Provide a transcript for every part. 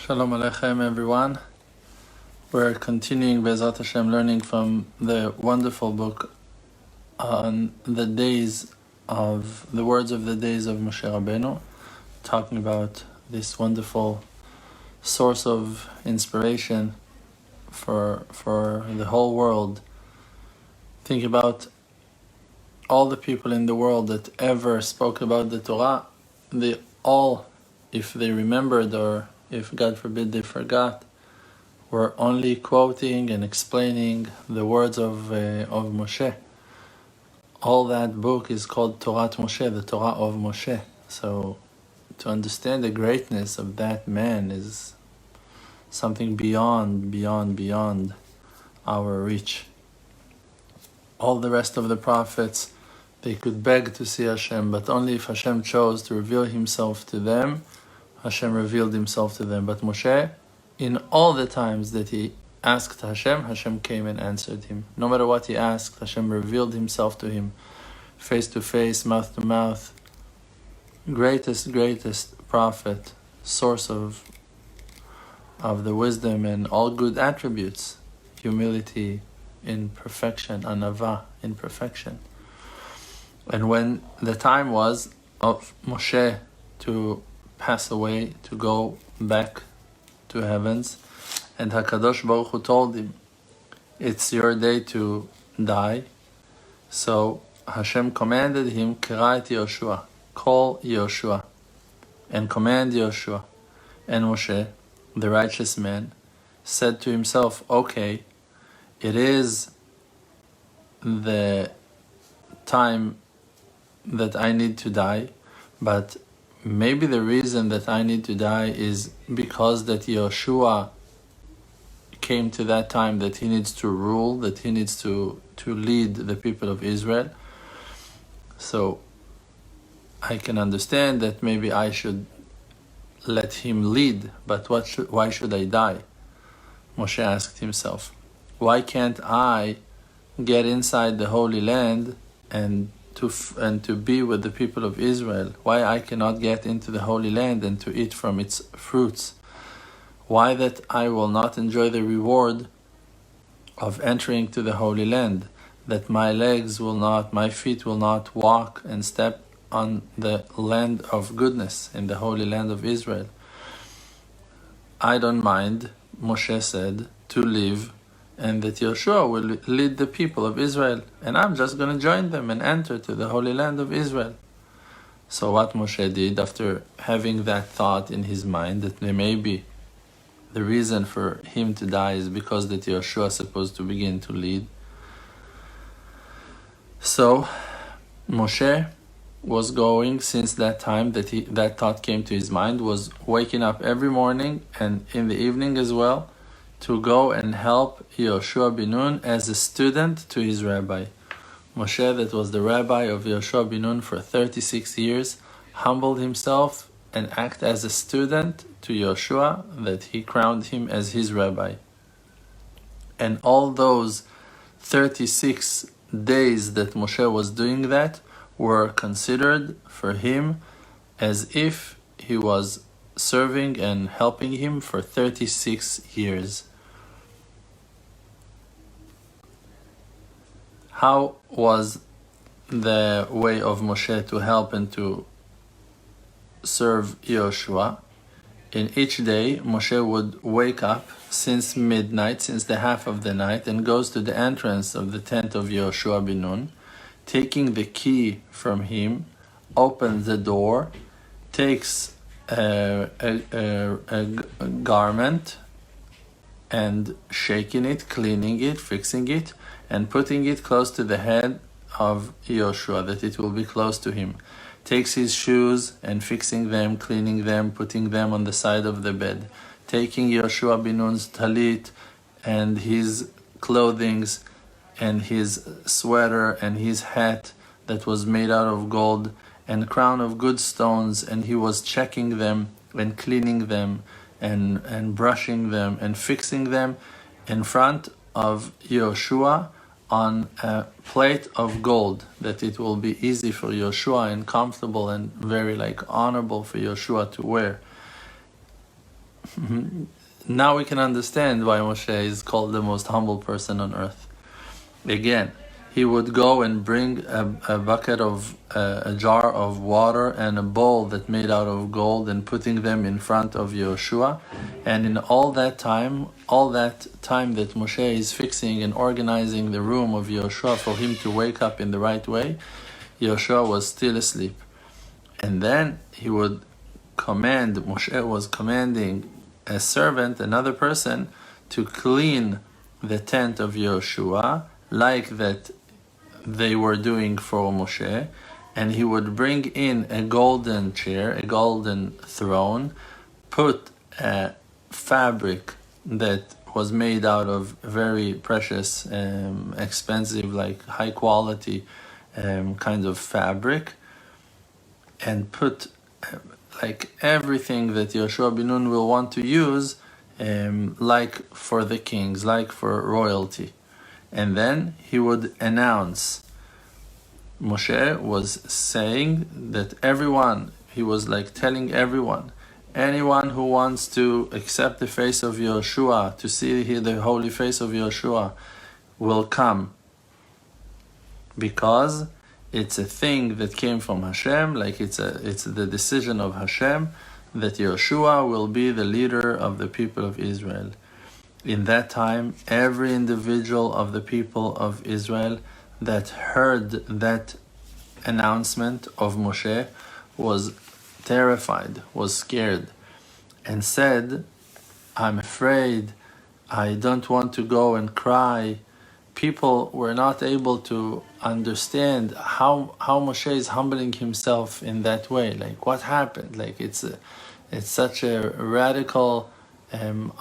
Shalom Aleichem, everyone. We're continuing Be'ezrat Hashem learning from the wonderful book on the words of the days of Moshe Rabbeinu, talking about this wonderful source of inspiration for the whole world. Think about all the people in the world that ever spoke about the Torah. They all, if they remembered or if God forbid they forgot, were only quoting and explaining the words of Moshe. All that book is called Torah Moshe, the Torah of Moshe. So to understand the greatness of that man is something beyond our reach. All the rest of the prophets, they could beg to see Hashem, but only if Hashem chose to reveal Himself to them, Hashem revealed Himself to them. But Moshe, in all the times that he asked Hashem, Hashem came and answered him. No matter what he asked, Hashem revealed Himself to him, face to face, mouth to mouth. Greatest prophet, source of the wisdom and all good attributes, humility in perfection, anava in perfection. And when the time was of Moshe to pass away, to go back to heavens, and HaKadosh Baruch Hu told him, it's your day to die. So Hashem commanded him, Kira et Yoshua, call Yoshua, and command Yoshua. And Moshe, the righteous man, said to himself, okay, it is the time that I need to die, but maybe the reason that I need to die is because that Yoshua came to that time that he needs to rule, that he needs to lead the people of Israel. So I can understand that maybe I should let him lead, but why should I die? Moshe asked himself, why can't I get inside the Holy Land and to be with the people of Israel? Why I cannot get into the Holy Land and to eat from its fruits? Why that I will not enjoy the reward of entering to the Holy Land? That my feet will not walk and step on the land of goodness, in the Holy Land of Israel. I don't mind, Moshe said, to live, and that Yoshua will lead the people of Israel, and I'm just going to join them and enter to the Holy Land of Israel. So what Moshe did, after having that thought in his mind, that maybe the reason for him to die is because that Yoshua is supposed to begin to lead. So Moshe was going, since that time that thought came to his mind, was waking up every morning and in the evening as well, to go and help Yoshua bin Nun as a student to his rabbi. Moshe, that was the rabbi of Yoshua bin Nun for 36 years, humbled himself and acted as a student to Yoshua, that he crowned him as his rabbi. And all those 36 days that Moshe was doing that were considered for him as if he was serving and helping him for 36 years. How was the way of Moshe to help and to serve Yoshua? In each day, Moshe would wake up since midnight, since the half of the night, and goes to the entrance of the tent of Yoshua bin Nun, taking the key from him, opens the door, takes a garment and shaking it, cleaning it, fixing it, and putting it close to the head of Yoshua, that it will be close to him. Takes his shoes and fixing them, cleaning them, putting them on the side of the bed. Taking Yoshua bin Nun's talit and his clothings and his sweater and his hat that was made out of gold and crown of good stones, and he was checking them and cleaning them and brushing them and fixing them in front of Yoshua on a plate of gold, that it will be easy for Yoshua and comfortable and very honorable for Yoshua to wear. now we can understand why Moshe is called the most humble person on earth. Again, he would go and bring a bucket of a jar of water and a bowl that made out of gold and putting them in front of Yehoshua. And in all that time that Moshe is fixing and organizing the room of Yehoshua for him to wake up in the right way, Yehoshua was still asleep. And then Moshe was commanding a servant, another person, to clean the tent of Yehoshua like that they were doing for Moshe, and he would bring in a golden chair, a golden throne, put a fabric that was made out of very precious, expensive, like high quality kind of fabric, and put like everything that Yehoshua ben Nun will want to use, like for the kings, like for royalty. And then he would announce. Moshe was saying that he was like telling everyone, anyone who wants to accept the face of Yehoshua, to see the holy face of Yehoshua, will come. Because it's a thing that came from Hashem, like it's the decision of Hashem, that Yehoshua will be the leader of the people of Israel. In that time, every individual of the people of Israel that heard that announcement of Moshe was terrified, was scared, and said, I'm afraid, I don't want to go and cry. People were not able to understand how Moshe is humbling himself in that way. Like, what happened? Like, it's such a radical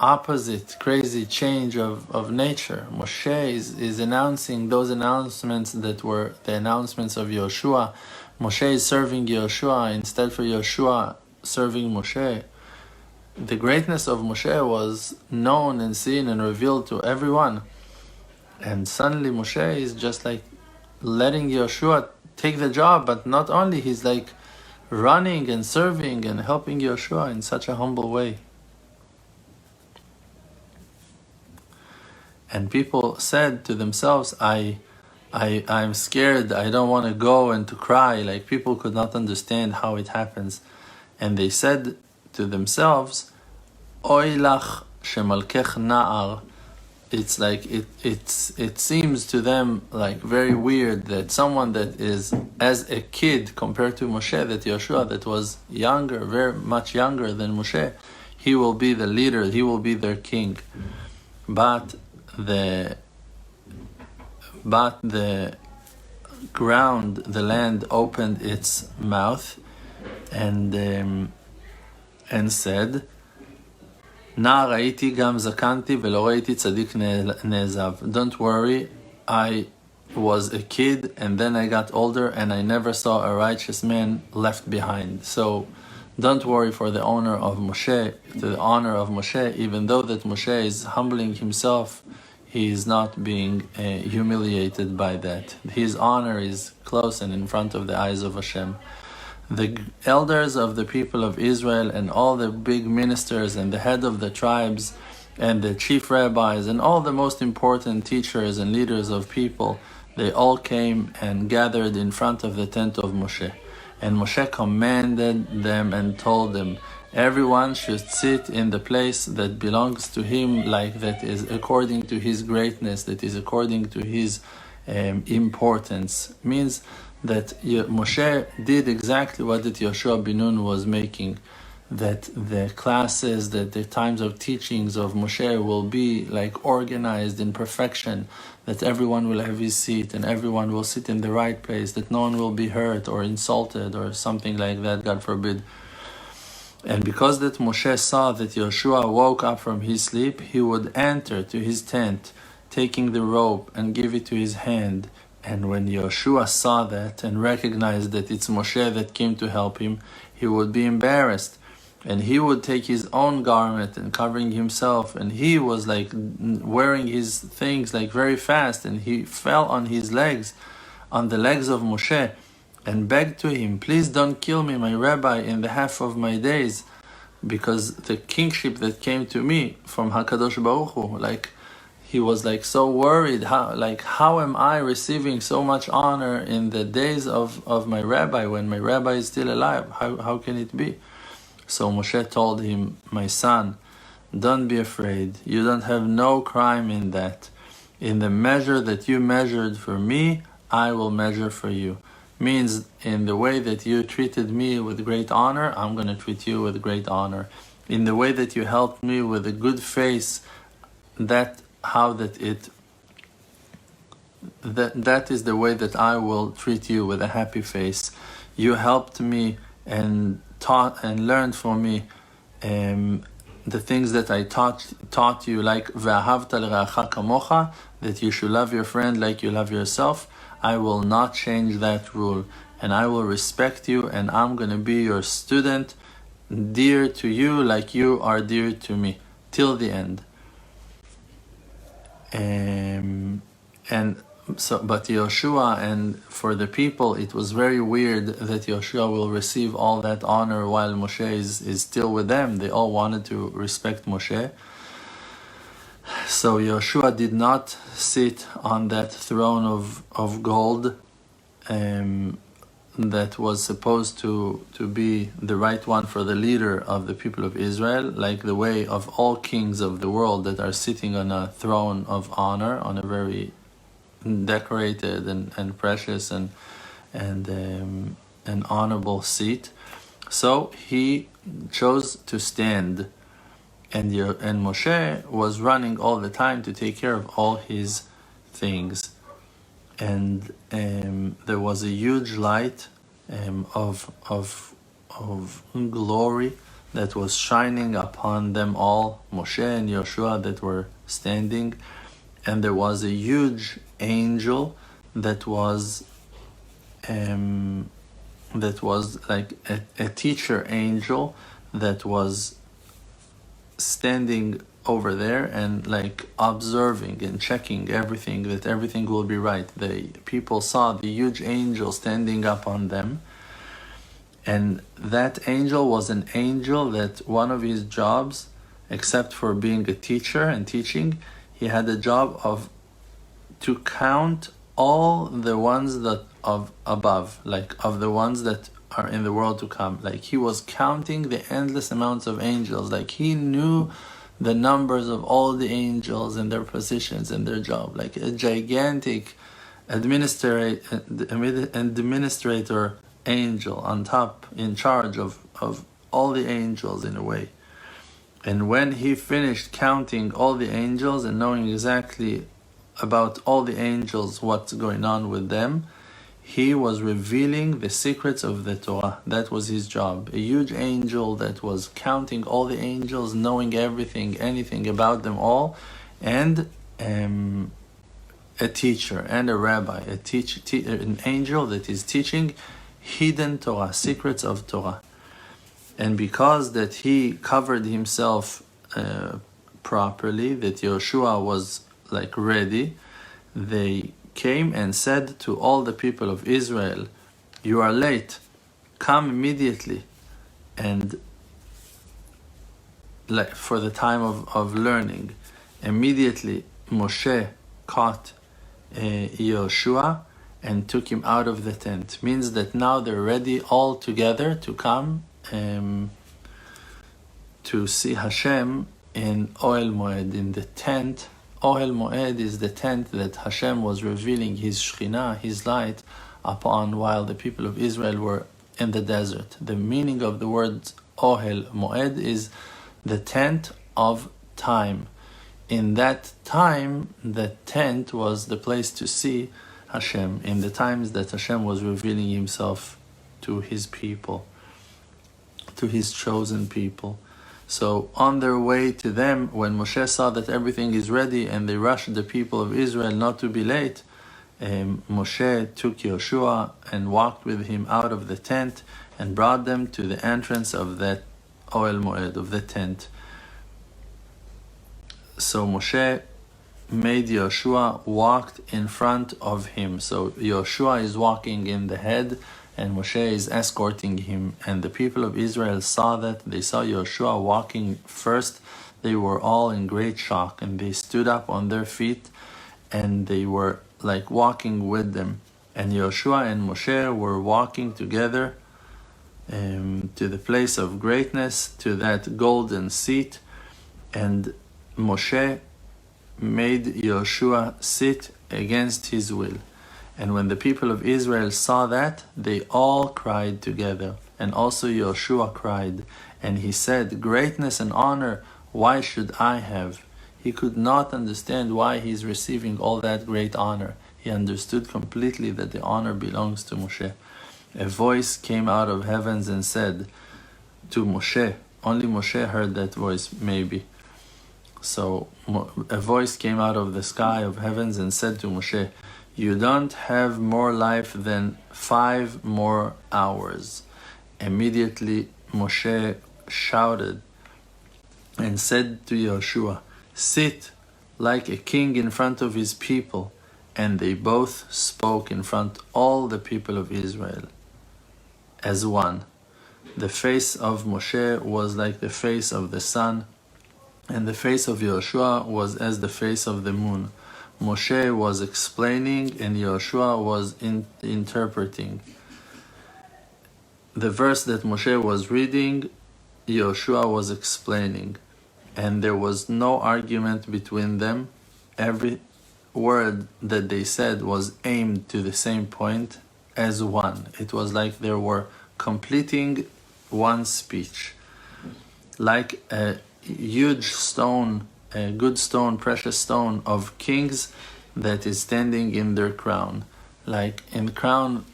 opposite, crazy change of nature. Moshe is announcing those announcements that were the announcements of Yehoshua. Moshe is serving Yehoshua instead for Yehoshua serving Moshe. The greatness of Moshe was known and seen and revealed to everyone. And suddenly Moshe is just like letting Yehoshua take the job, but not only, he's like running and serving and helping Yehoshua in such a humble way. And people said to themselves, I'm scared, I don't want to go and to cry. Like, people could not understand how it happens. And they said to themselves, Oy lach shemalkech na'ar. It's like, it seems to them like very weird that someone that is as a kid compared to Moshe, that Yehoshua, that was younger, very much younger than Moshe, he will be the leader, he will be their king. But the ground, the land opened its mouth and said, Na raiti gam zakanti velo raiti tzadik ne'ezav. Don't worry, I was a kid and then I got older and I never saw a righteous man left behind. So don't worry for the honor of Moshe, even though that Moshe is humbling himself, he is not being humiliated by that. His honor is close and in front of the eyes of Hashem. The elders of the people of Israel and all the big ministers and the head of the tribes and the chief rabbis and all the most important teachers and leaders of people, they all came and gathered in front of the tent of Moshe. And Moshe commanded them and told them, everyone should sit in the place that belongs to him, like that is according to his greatness, that is according to his importance. Means that Moshe did exactly what that Yehoshua ben Nun was making, that the classes, that the times of teachings of Moshe will be like organized in perfection, that everyone will have his seat and everyone will sit in the right place, that no one will be hurt or insulted or something like that, God forbid. And because that Moshe saw that Yehoshua woke up from his sleep, he would enter to his tent, taking the rope and give it to his hand. And when Yehoshua saw that and recognized that it's Moshe that came to help him, he would be embarrassed. And he would take his own garment and covering himself. And he was like wearing his things like very fast. And he fell on his legs, on the legs of Moshe, and begged to him, please don't kill me, my rabbi, in the half of my days. because the kingship that came to me from HaKadosh Baruch Hu, like, he was like so worried, how am I receiving so much honor in the days of my rabbi, when my rabbi is still alive? How can it be? So Moshe told him, my son, don't be afraid. You don't have no crime in that. In the measure that you measured for me, I will measure for you. Means in the way that you treated me with great honor, I'm going to treat you with great honor. In the way that you helped me with a good face, that is the way that I will treat you with a happy face. You helped me and taught and learned from me the things that I taught you, like ve'ahavta l'reacha kamocha, that you should love your friend like you love yourself. I will not change that rule, and I will respect you, and I'm going to be your student, dear to you like you are dear to me, till the end. But Yoshua, and for the people, it was very weird that Yoshua will receive all that honor while Moshe is still with them. They all wanted to respect Moshe. So Yoshua did not sit on that throne of gold that was supposed to be the right one for the leader of the people of Israel, like the way of all kings of the world that are sitting on a throne of honor, on a very decorated and precious and an honorable seat. So he chose to stand, and Moshe was running all the time to take care of all his things. And there was a huge light of glory that was shining upon them all, Moshe and Yoshua that were standing, and there was a huge angel that was like a teacher angel that was standing over there and like observing and checking everything, that everything will be right. The people saw the huge angel standing up on them, and that angel was an angel that one of his jobs, except for being a teacher and teaching, he had the job of to count all the ones that of above, like of the ones that are in the world to come. Like he was counting the endless amounts of angels. Like he knew the numbers of all the angels and their positions and their job, like a gigantic administrator angel on top, in charge of all the angels in a way. And when he finished counting all the angels and knowing exactly about all the angels, what's going on with them, he was revealing the secrets of the Torah. That was his job. A huge angel that was counting all the angels, knowing everything, anything about them all, and a teacher and a rabbi, an angel that is teaching hidden Torah, secrets of Torah. And because that he covered himself properly, that Yoshua was like ready, they came and said to all the people of Israel, you are late, come immediately. And like for the time of learning, immediately Moshe caught Yoshua and took him out of the tent. Means that now they're ready all together to come to see Hashem in Ohel Moed, in the tent. Ohel Moed is the tent that Hashem was revealing His Shekhinah, His light, upon while the people of Israel were in the desert. The meaning of the word Ohel Moed is the tent of time. In that time, the tent was the place to see Hashem, in the times that Hashem was revealing Himself to His people, to His chosen people. So on their way to them, when Moshe saw that everything is ready and they rushed the people of Israel not to be late, Moshe took Yoshua and walked with him out of the tent and brought them to the entrance of that Ohel Moed, of the tent. So Moshe made Yoshua walked in front of him. So Yoshua is walking in the head and Moshe is escorting him. And the people of Israel saw that. They saw Yoshua walking first. They were all in great shock, and they stood up on their feet, and they were like walking with them. And Yoshua and Moshe were walking together to the place of greatness, to that golden seat. And Moshe made Yoshua sit against his will. And when the people of Israel saw that, they all cried together. And also Yoshua cried. And he said, "Greatness and honor, why should I have?" He could not understand why he's receiving all that great honor. He understood completely that the honor belongs to Moshe. A voice came out of heavens and said to Moshe, only Moshe heard that voice maybe. So a voice came out of the sky of heavens and said to Moshe, "You don't have more life than 5 more hours." Immediately Moshe shouted and said to Yoshua, "Sit like a king in front of his people." And they both spoke in front of all the people of Israel as one. The face of Moshe was like the face of the sun, and the face of Yoshua was as the face of the moon. Moshe was explaining and Yoshua was interpreting. The verse that Moshe was reading, Yoshua was explaining. And there was no argument between them. Every word that they said was aimed to the same point as one. It was like they were completing one speech. Like a huge stone, a good stone, precious stone of kings that is standing in their crown. Like in crown,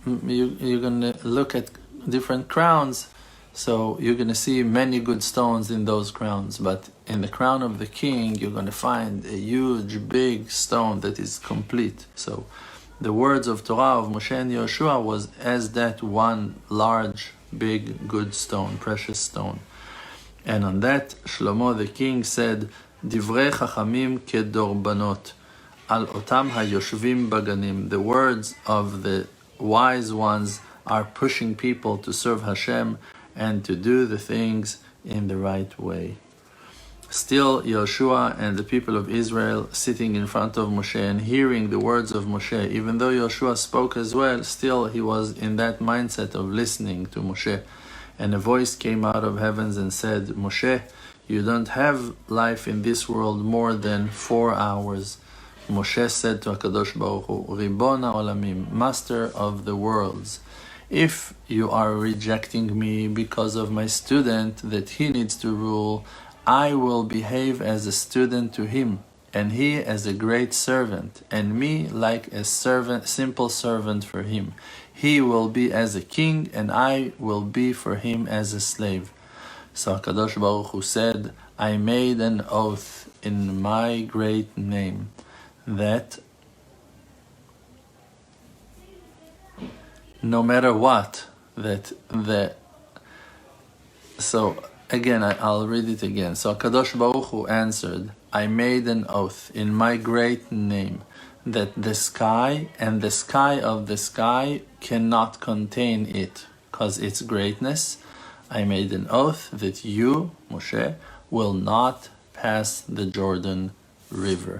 you're going to look at different crowns, so you're going to see many good stones in those crowns. But in the crown of the king, you're going to find a huge, big stone that is complete. So the words of Torah of Moshe and Yoshua was as that one large, big, good stone, precious stone. And on that, Shlomo the king said, "Divrei chachamim kedorbanot, al otam hayoshvim baganim." The words of the wise ones are pushing people to serve Hashem and to do the things in the right way. Still, Yoshua and the people of Israel sitting in front of Moshe and hearing the words of Moshe, even though Yoshua spoke as well, still he was in that mindset of listening to Moshe. And a voice came out of heavens and said, "Moshe, you don't have life in this world more than 4 hours." Moshe said to HaKadosh Baruch Hu, "Ribona olamim, master of the worlds, if you are rejecting me because of my student that he needs to rule, I will behave as a student to him, and he as a great servant, and me like a servant, simple servant for him. He will be as a king, and I will be for him as a slave." So HaKadosh Baruch Hu said, "I made an oath in my great name that no matter what, so again, I'll read it again. So Kadosh Baruch Hu answered, "I made an oath in my great name that the sky and the sky of the sky cannot contain it, because its greatness. I made an oath that you, Moshe, will not pass the Jordan River."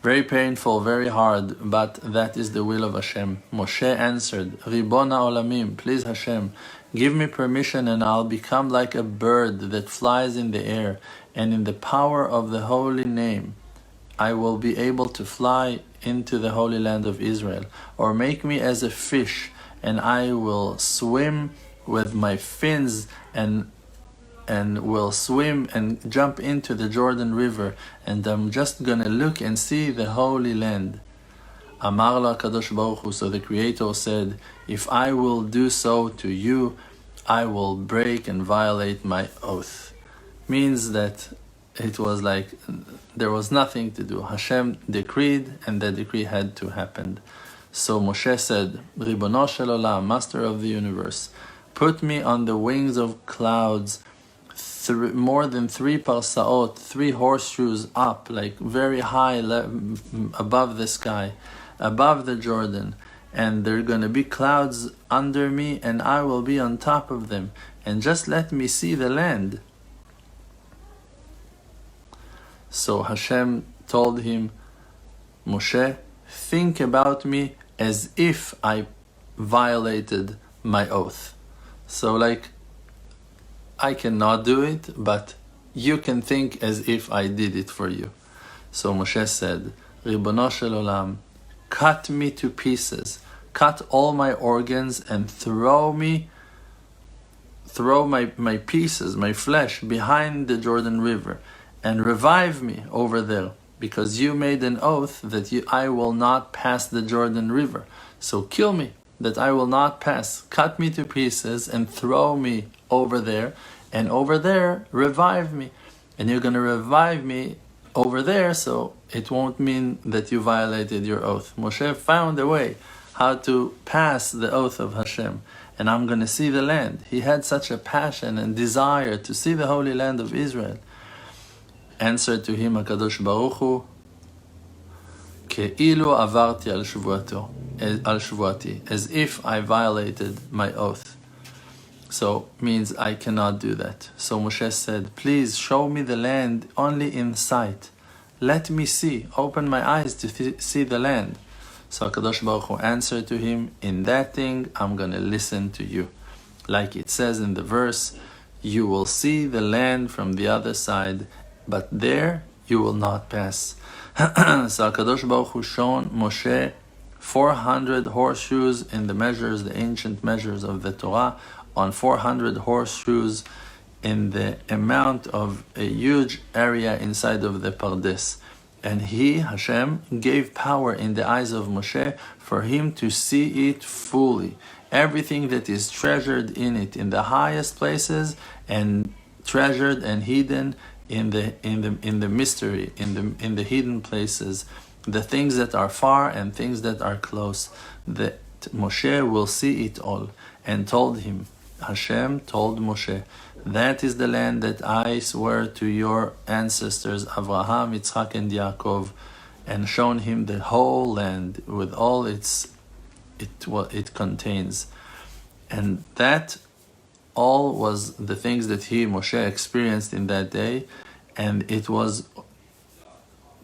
Very painful, very hard, but that is the will of Hashem. Moshe answered, "Ribona olamim, please Hashem, give me permission and I'll become like a bird that flies in the air, and in the power of the holy name I will be able to fly into the holy land of Israel. Or make me as a fish, and I will swim with my fins and will swim and jump into the Jordan River, and I'm just gonna look and see the Holy Land." Amar la Kadosh Baruch Hu, so the Creator said, "If I will do so to you, I will break and violate my oath." Means that it was like there was nothing to do. Hashem decreed, and the decree had to happen. So Moshe said, "Ribono shel olam, Master of the universe, put me on the wings of clouds, more than 3 parsaot, 3 horseshoes up, like very high above the sky, above the Jordan, and there are going to be clouds under me, and I will be on top of them, and just let me see the land. So Hashem told him, Moshe, think about me as if I violated my oath. So like, I cannot do it, but you can think as if I did it for you. So Moshe said, Ribono shel olam, cut me to pieces, cut all my organs, and throw my pieces, my flesh, behind the Jordan River, and revive me over there, because you made an oath that I will not pass the Jordan River. So kill me, that I will not pass. Cut me to pieces and throw me over there, and over there revive me. And you're going to revive me over there, so it won't mean that you violated your oath. Moshe found a way how to pass the oath of Hashem, and I'm going to see the land. He had such a passion and desire to see the Holy Land of Israel. Answered to him HaKadosh Baruch Hu, Ke'ilu avarti al shvuati, as if I violated my oath. So means I cannot do that. So Moshe said, please show me the land only in sight. Let me see, open my eyes to see the land. So HaKadosh Baruch Hu answered to him, in that thing I'm going to listen to you. Like it says in the verse, you will see the land from the other side, but there you will not pass. So HaKadosh Baruch Hu shown Moshe 400 horseshoes in the measures, the ancient measures of the Torah, on 400 horseshoes in the amount of a huge area inside of the Pardes. And he, Hashem, gave power in the eyes of Moshe for him to see it fully. Everything that is treasured in it, in the highest places, and treasured and hidden in the mystery, in the hidden places, the things that are far and things that are close, that Moshe will see it all. And told him, Hashem told Moshe, that is the land that I swear to your ancestors Abraham, Yitzchak, and Yaakov, and shown him the whole land with all it contains. And that all was the things that Moshe experienced in that day, and it was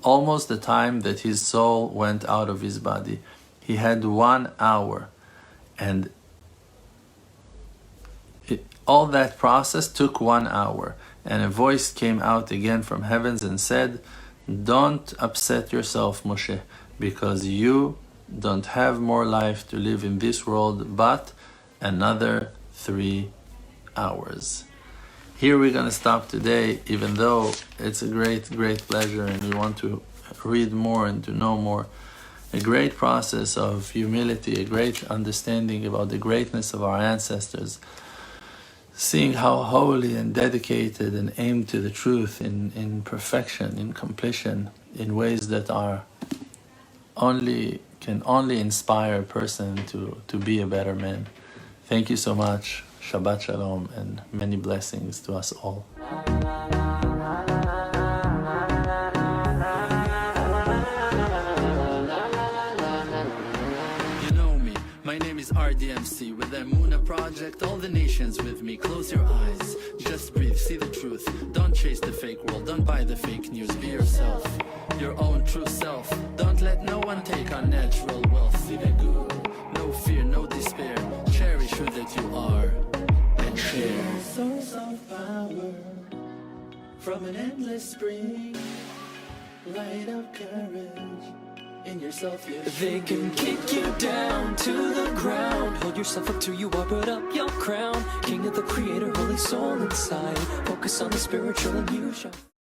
almost the time that his soul went out of his body. He had 1 hour, and all that process took 1 hour. And a voice came out again from heavens and said, don't upset yourself, Moshe, because you don't have more life to live in this world but another 3 hours. Here we're going to stop today, even though it's a great pleasure and we want to read more and to know more. A great process of humility, a great understanding about the greatness of our ancestors, seeing how holy and dedicated and aimed to the truth in perfection, in completion, in ways that are can only inspire a person to be a better man. Thank you so much. Shabbat Shalom and many blessings to us all. My name is RDMC with the Emunah Project, all the nations with me. Close your eyes, just breathe, see the truth. Don't chase the fake world, don't buy the fake news. Be yourself, your own true self. Don't let no one take our natural wealth. No fear, no despair. Cherish who that you are and share. Source of power from an endless spring. Light of courage in yourself, they can kick you down to the ground. Hold yourself up till you are, put up your crown. King of the Creator, holy soul inside. Focus on the spiritual and you shall